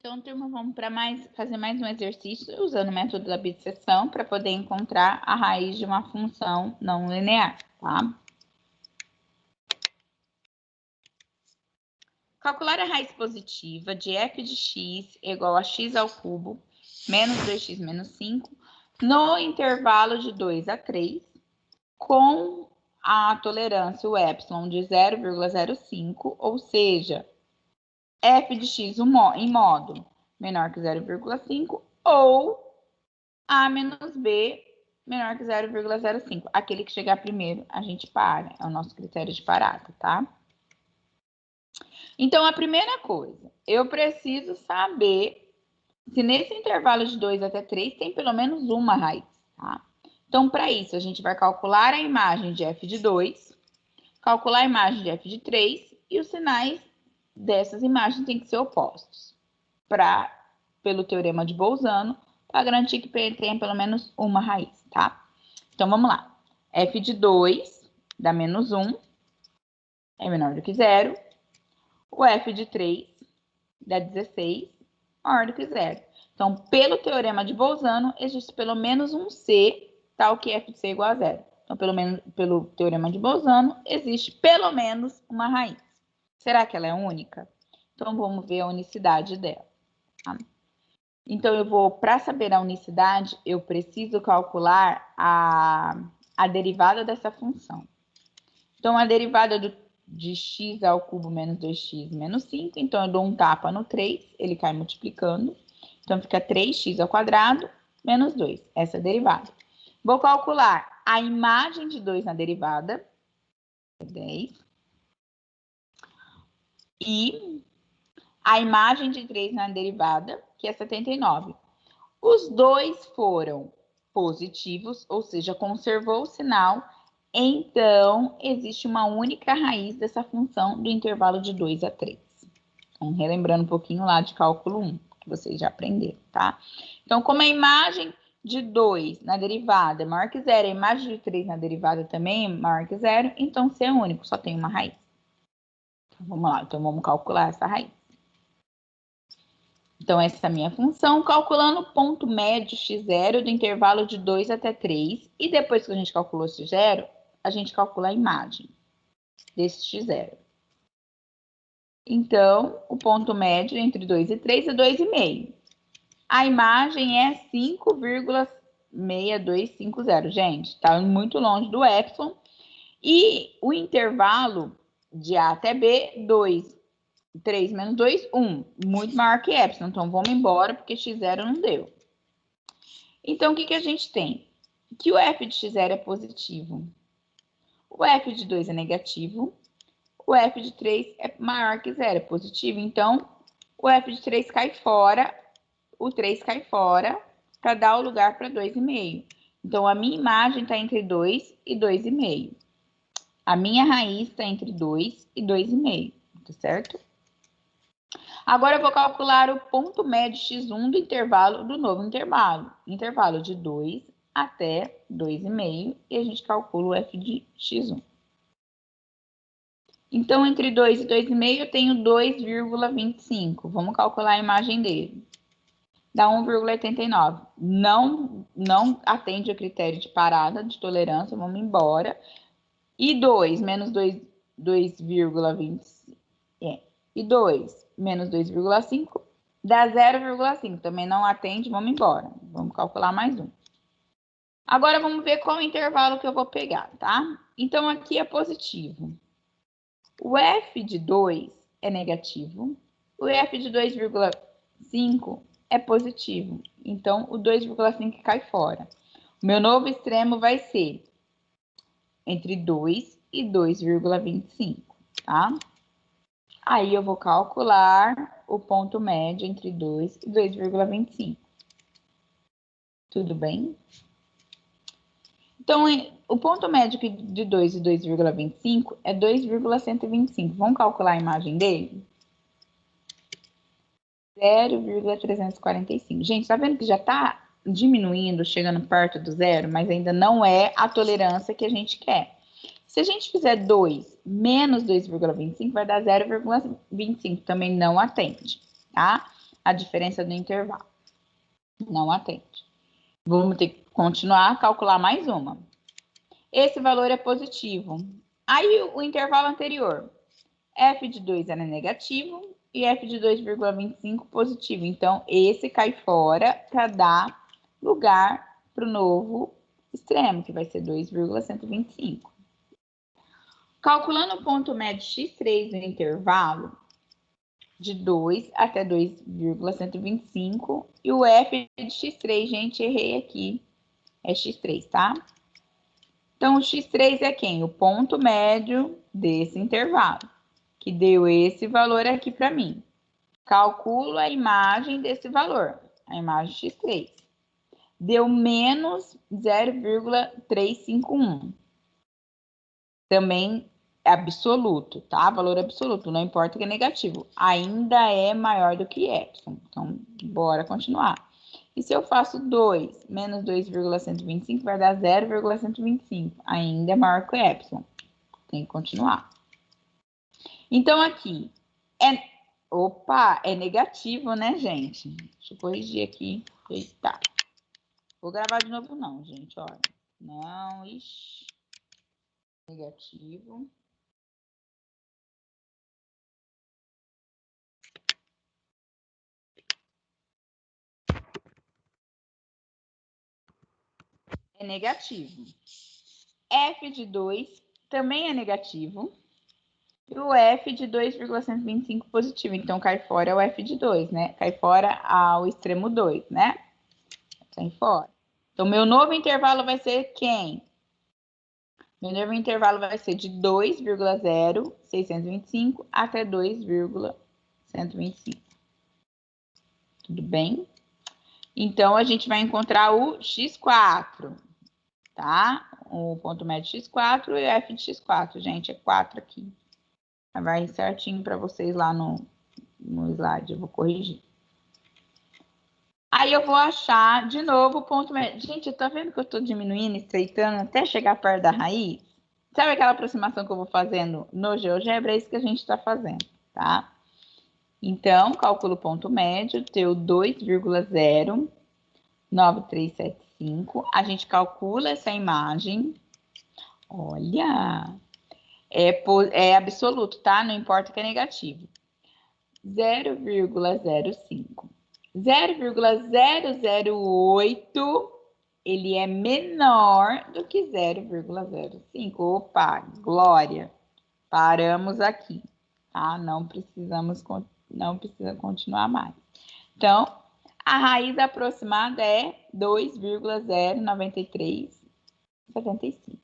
Então, turma, vamos fazer mais um exercício usando o método da bisseção para poder encontrar a raiz de uma função não linear, tá? Calcular a raiz positiva de f de x igual a x ao cubo menos 2x menos 5 no intervalo de 2 a 3 com a tolerância, o epsilon, de 0,05, ou seja, f de x em módulo menor que 0,5 ou a menos b menor que 0,05. Aquele que chegar primeiro, a gente para. É o nosso critério de parada, tá? Então, a primeira coisa, eu preciso saber se nesse intervalo de 2 até 3 tem pelo menos uma raiz, tá? Então, para isso, a gente vai calcular a imagem de f de 2, calcular a imagem de f de 3 e os sinais dessas imagens têm que ser opostos, pelo teorema de Bolzano, para garantir que tenha pelo menos uma raiz, tá? Então, vamos lá. F de 2 dá menos 1, é menor do que 0. O F de 3 dá 16, maior do que 0. Então, pelo teorema de Bolzano, existe pelo menos um C, tal que F de C é igual a 0. Então, pelo teorema de Bolzano, existe pelo menos uma raiz. Será que ela é única? Então, vamos ver a unicidade dela. Tá? Então, para saber a unicidade, eu preciso calcular a derivada dessa função. Então, a derivada de x ao cubo menos 2x menos 5. Então, eu dou um tapa no 3, ele cai multiplicando. Então, fica 3x ao quadrado menos 2, essa é a derivada. Vou calcular a imagem de 2 na derivada, 10. E a imagem de 3 na derivada, que é 79. Os dois foram positivos, ou seja, conservou o sinal. Então, existe uma única raiz dessa função do intervalo de 2 a 3. Então, relembrando um pouquinho lá de cálculo 1, que vocês já aprenderam, tá? Então, como a imagem de 2 na derivada é maior que 0, a imagem de 3 na derivada também é maior que 0, então C é único, só tem uma raiz. Então, vamos lá, então vamos calcular essa raiz. Então, essa é a minha função, calculando o ponto médio x0 do intervalo de 2 até 3. E depois que a gente calculou x0, a gente calcula a imagem desse x0. Então, o ponto médio entre 2 e 3 é 2,5. A imagem é 5,6250. Gente, está muito longe do epsilon. E o intervalo de A até B, 2. 3 menos 2, 1. Muito maior que epsilon. Então, vamos embora, porque x0 não deu. Então, o que a gente tem? Que o f de x0 é positivo. O f de 2 é negativo. O f de 3 é maior que 0, é positivo. Então, o f de 3 cai fora. O 3 cai fora para dar o lugar para 2,5. Então, a minha imagem está entre 2 e 2,5. A minha raiz está entre 2 e 2,5. Tá certo? Agora, eu vou calcular o ponto médio x1 do novo intervalo de 2 até 2,5, e a gente calcula o f de x1. Então, entre 2 e 2,5, eu tenho 2,25. Vamos calcular a imagem dele. Dá 1,89. Não atende o critério de parada, de tolerância, vamos embora. E 2 menos 2,25. E 2 menos 2,5 dá 0,5. Também não atende, vamos embora. Vamos calcular mais um. Agora, vamos ver qual intervalo que eu vou pegar, tá? Então, aqui é positivo. O f de 2 é negativo. O f de 2,5 é positivo. Então, o 2,5 cai fora. O meu novo extremo vai ser entre 2 e 2,25, tá? Aí, eu vou calcular o ponto médio entre 2 e 2,25. Tudo bem? Então, o ponto médio de 2 e 2,25 é 2,125. Vamos calcular a imagem dele? 0,345. Gente, tá vendo que já tá diminuindo, chegando perto do zero, mas ainda não é a tolerância que a gente quer. Se a gente fizer 2 menos 2,25, vai dar 0,25. Também não atende, tá? a diferença do intervalo. Não atende. Vamos ter que continuar a calcular mais uma. Esse valor é positivo. Aí o intervalo anterior, f de 2 era negativo e f de 2,25 positivo. Então, esse cai fora para dar lugar para o novo extremo, que vai ser 2,125. Calculando o ponto médio x3 no intervalo, de 2 até 2,125. E o f de x3, gente, errei aqui. É x3, tá? Então, o x3 é quem? O ponto médio desse intervalo, que deu esse valor aqui para mim. Calculo a imagem desse valor, a imagem x3. Deu menos 0,351. Também é absoluto, tá? Valor absoluto, não importa que é negativo. Ainda é maior do que epsilon. Então, bora continuar. E se eu faço 2 menos 2,125, vai dar 0,125. Ainda é maior que epsilon. Tem que continuar. Então, aqui é... Opa, é negativo, né, gente? Deixa eu corrigir aqui. Eita. Vou gravar de novo, não, gente, olha. Não, ixi. Negativo. É negativo. F de 2 também é negativo. E o F de 2,125 positivo. Então, cai fora o F de 2, né? Cai fora ao extremo 2, né? Sai fora. Então, meu novo intervalo vai ser quem? Meu novo intervalo vai ser de 2,0625 até 2,125. Tudo bem? Então, a gente vai encontrar o x4, tá? O ponto médio x4 e o f de x4, gente, é 4 aqui. Vai certinho para vocês lá no slide, eu vou corrigir. Aí eu vou achar de novo o ponto médio. Gente, tá vendo que eu tô diminuindo, estreitando até chegar perto da raiz? Sabe aquela aproximação que eu vou fazendo no GeoGebra? É isso que a gente tá fazendo, tá? Então, calculo o ponto médio, teu 2,09375. A gente calcula essa imagem. Olha, é absoluto, tá? Não importa que é negativo. 0,05. 0,008, ele é menor do que 0,05. Opa, glória. Paramos aqui, tá? Não precisa continuar mais. Então, a raiz aproximada é 2,09375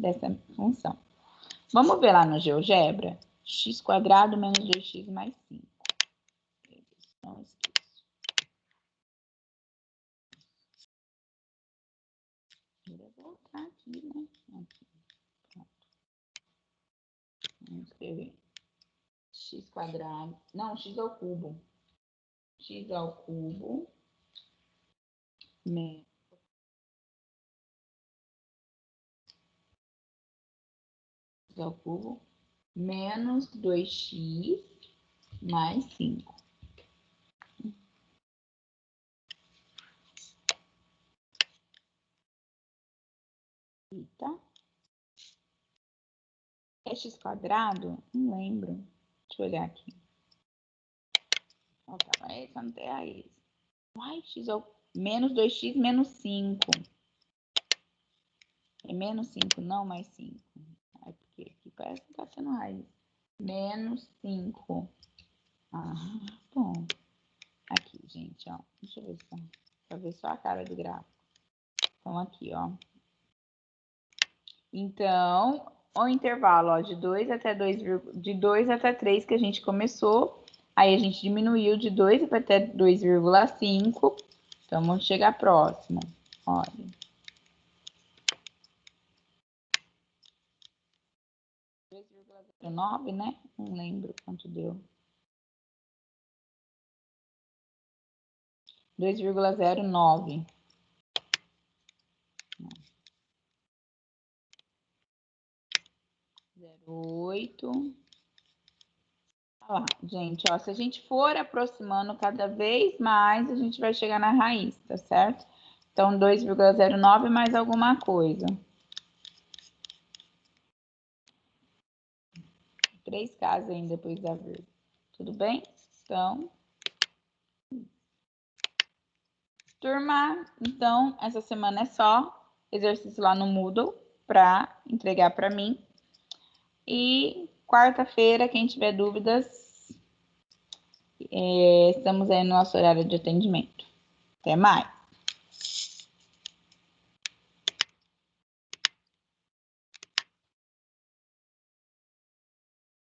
dessa função. Vamos ver lá no GeoGebra? X² menos 2x mais 5. Não esqueço. Vou voltar aqui, né? Aqui. Pronto. Vamos escrever. X². Não, x ao cubo. X ao cubo. Menos. X ao cubo. Menos 2x mais 5. Eita. É x²? Não lembro. Deixa eu olhar aqui. Faltava esse, não tem a esse. Uai, x ao... Menos 2x menos 5. É menos 5, não mais 5. Ai, porque aqui parece que tá sendo raiz. Menos 5. Ah, bom. Aqui, gente, ó. Deixa eu ver só. Pra ver só a cara do gráfico. Então, aqui, ó. Então, o intervalo, ó, de 2 até 3 que a gente começou. Aí a gente diminuiu de 2 até 2,5. Então, vamos chegar próximo. Olha. 2,09, né? Não lembro quanto deu. 2,09. 0,8. Olha lá, gente, ó, se a gente for aproximando cada vez mais, a gente vai chegar na raiz, tá certo? Então, 2,09 mais alguma coisa. 3 casas ainda depois da vírgula. Tudo bem? Então, turma, então, essa semana é só exercício lá no Moodle para entregar para mim. E quarta-feira, quem tiver dúvidas, estamos aí no nosso horário de atendimento. Até mais!